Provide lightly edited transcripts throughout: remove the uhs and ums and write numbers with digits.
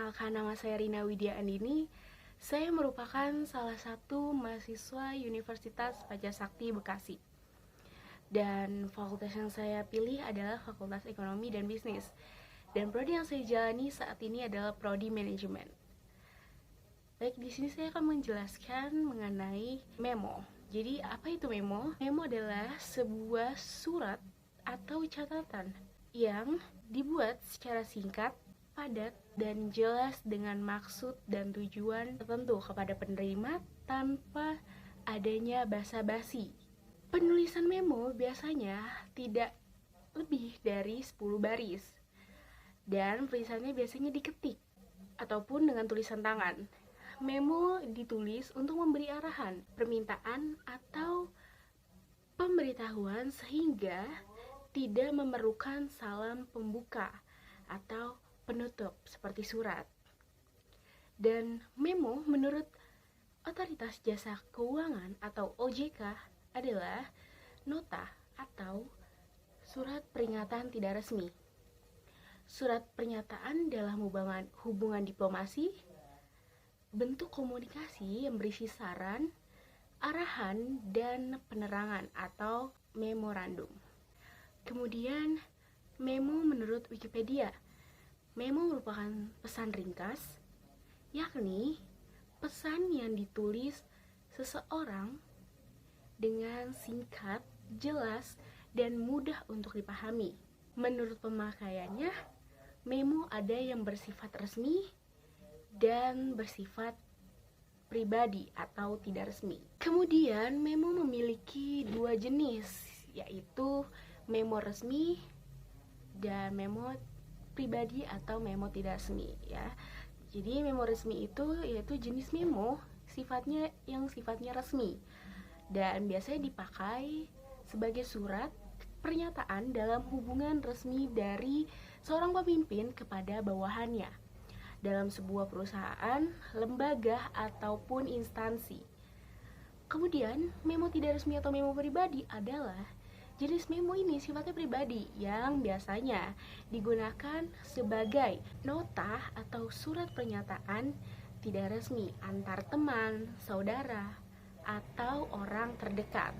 Perkenalkan, nama saya Rina Widya Andini. Saya merupakan salah satu mahasiswa Universitas Pajasakti Bekasi. Dan fakultas yang saya pilih adalah Fakultas Ekonomi dan Bisnis. Dan prodi yang saya jalani saat ini adalah prodi manajemen. Baik, di sini saya akan menjelaskan mengenai memo. Jadi, apa itu memo? Memo adalah sebuah surat atau catatan yang dibuat secara singkat, padat, dan jelas dengan maksud dan tujuan tertentu kepada penerima tanpa adanya basa-basi. Penulisan memo biasanya tidak lebih dari 10 baris, dan tulisannya biasanya diketik ataupun dengan tulisan tangan. Memo ditulis untuk memberi arahan, permintaan, atau pemberitahuan sehingga tidak memerlukan salam pembuka atau penutup seperti surat. Dan memo menurut Otoritas Jasa Keuangan atau OJK adalah nota atau surat peringatan tidak resmi. Surat pernyataan dalam hubungan diplomasi, bentuk komunikasi yang berisi saran, arahan, dan penerangan atau memorandum. Kemudian, memo menurut Wikipedia. Memo merupakan pesan ringkas, yakni pesan yang ditulis seseorang dengan singkat, jelas, dan mudah untuk dipahami. Menurut pemakaiannya, memo ada yang bersifat resmi dan bersifat pribadi atau tidak resmi. Kemudian, memo memiliki dua jenis, yaitu memo resmi dan memo pribadi atau memo tidak resmi ya. Jadi memo resmi itu yaitu jenis memo sifatnya resmi dan biasanya dipakai sebagai surat pernyataan dalam hubungan resmi dari seorang pemimpin kepada bawahannya dalam sebuah perusahaan, lembaga, ataupun instansi. Kemudian, memo tidak resmi atau memo pribadi adalah jenis memo ini sifatnya pribadi yang biasanya digunakan sebagai nota atau surat pernyataan tidak resmi antar teman, saudara, atau orang terdekat.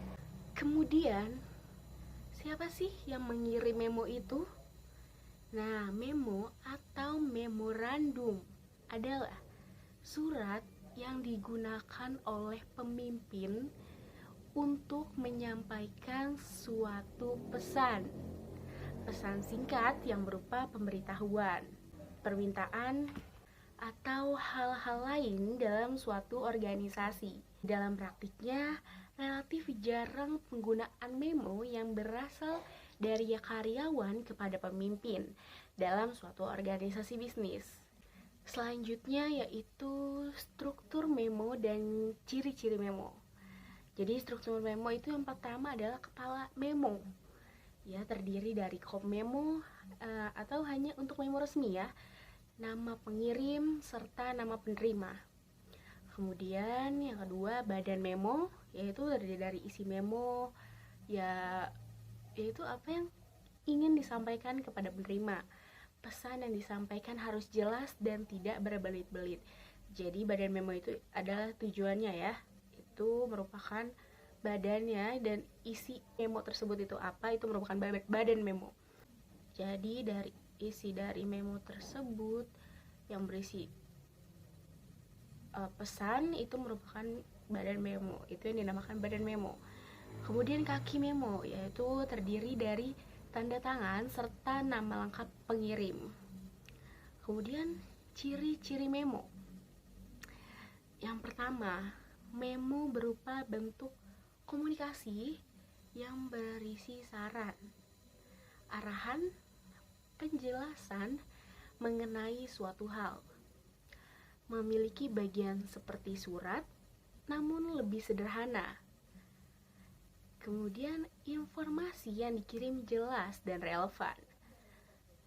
Kemudian, siapa sih yang mengirim memo itu? Nah, memo atau memorandum adalah surat yang digunakan oleh pemimpin untuk menyampaikan suatu pesan singkat yang berupa pemberitahuan, permintaan, atau hal-hal lain dalam suatu organisasi. Dalam praktiknya, relatif jarang penggunaan memo yang berasal dari karyawan kepada pemimpin dalam suatu organisasi bisnis. Selanjutnya yaitu struktur memo dan ciri-ciri memo. Jadi struktur memo itu yang pertama adalah kepala memo. Ya, terdiri dari kop memo atau hanya untuk memo resmi ya, nama pengirim serta nama penerima. Kemudian yang kedua badan memo, yaitu terdiri dari isi memo yaitu apa yang ingin disampaikan kepada penerima. Pesan yang disampaikan harus jelas dan tidak berbelit-belit. Jadi badan memo itu adalah tujuannya ya, itu merupakan badannya dan isi memo tersebut itu apa, itu merupakan badan memo. Jadi dari isi dari memo tersebut yang berisi pesan itu merupakan badan memo, itu yang dinamakan badan memo. Kemudian kaki memo yaitu terdiri dari tanda tangan serta nama lengkap pengirim. Kemudian ciri-ciri memo. Yang pertama, memo berupa bentuk komunikasi yang berisi saran, arahan, penjelasan mengenai suatu hal. Memiliki bagian seperti surat, namun lebih sederhana. Kemudian informasi yang dikirim jelas dan relevan.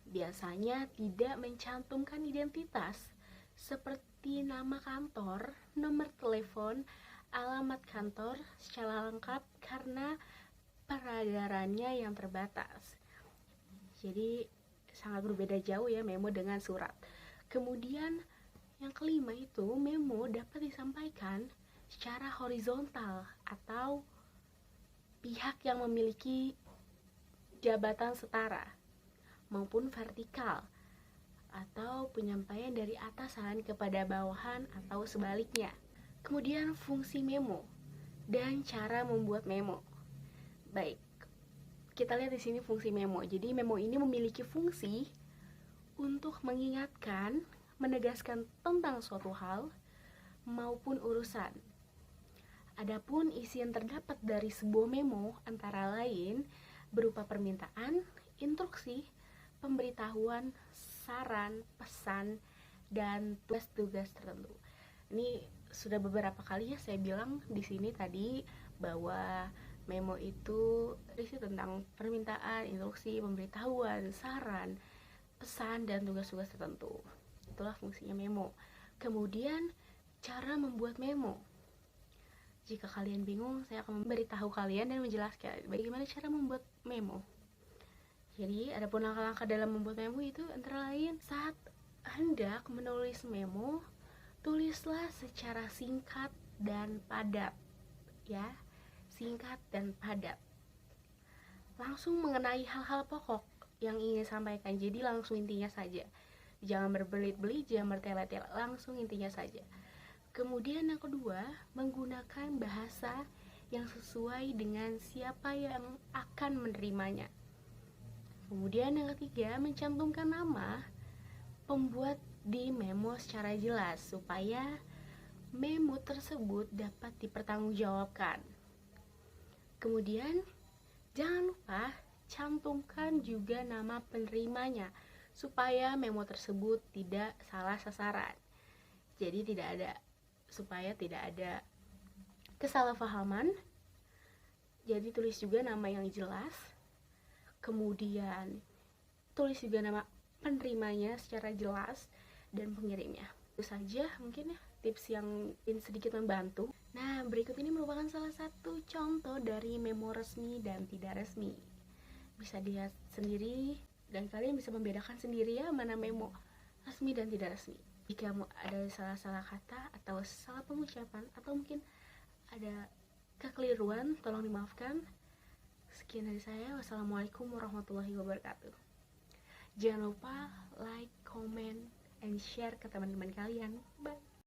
Biasanya tidak mencantumkan identitas seperti nama kantor, nomor telepon, alamat kantor secara lengkap karena peredarannya yang terbatas. Jadi sangat berbeda jauh ya memo dengan surat. Kemudian yang kelima itu, memo dapat disampaikan secara horizontal atau pihak yang memiliki jabatan setara, maupun vertikal atau penyampaian dari atasan kepada bawahan atau sebaliknya. Kemudian fungsi memo dan cara membuat memo. Baik, kita lihat di sini fungsi memo. Jadi memo ini memiliki fungsi untuk mengingatkan, menegaskan tentang suatu hal maupun urusan. Adapun isi yang terdapat dari sebuah memo antara lain berupa permintaan, instruksi, pemberitahuan, saran, pesan, dan tugas-tugas tertentu. Ini sudah beberapa kali ya saya bilang di sini tadi bahwa memo itu berisi tentang permintaan, instruksi, pemberitahuan, saran, pesan, dan tugas-tugas tertentu. Itulah fungsinya memo. Kemudian cara membuat memo. Jika kalian bingung, saya akan memberitahu kalian dan menjelaskan bagaimana cara membuat memo. Jadi, ada pun langkah-langkah dalam membuat memo itu antara lain, saat hendak menulis memo, tulislah secara singkat dan padat. Ya, singkat dan padat. Langsung mengenai hal-hal pokok yang ingin sampaikan. Jadi langsung intinya saja. Jangan berbelit-belit, jangan bertele-tele, langsung intinya saja. Kemudian yang kedua, menggunakan bahasa yang sesuai dengan siapa yang akan menerimanya. Kemudian yang ketiga, mencantumkan nama pembuat di memo secara jelas supaya memo tersebut dapat dipertanggungjawabkan. Kemudian jangan lupa cantumkan juga nama penerimanya supaya memo tersebut tidak salah sasaran. Jadi supaya tidak ada kesalahpahaman. Jadi tulis juga nama yang jelas. Kemudian tulis juga nama penerimanya secara jelas dan pengirimnya. Itu saja mungkin ya tips yang sedikit membantu. Nah, berikut ini merupakan salah satu contoh dari memo resmi dan tidak resmi. Bisa dilihat sendiri dan kalian bisa membedakan sendiri ya mana memo resmi dan tidak resmi. Jika ada salah-salah kata atau salah pengucapan atau mungkin ada kekeliruan, tolong dimaafkan. Sekian dari saya. Wassalamualaikum warahmatullahi wabarakatuh. Jangan lupa like, comment, and share ke teman-teman kalian. Bye.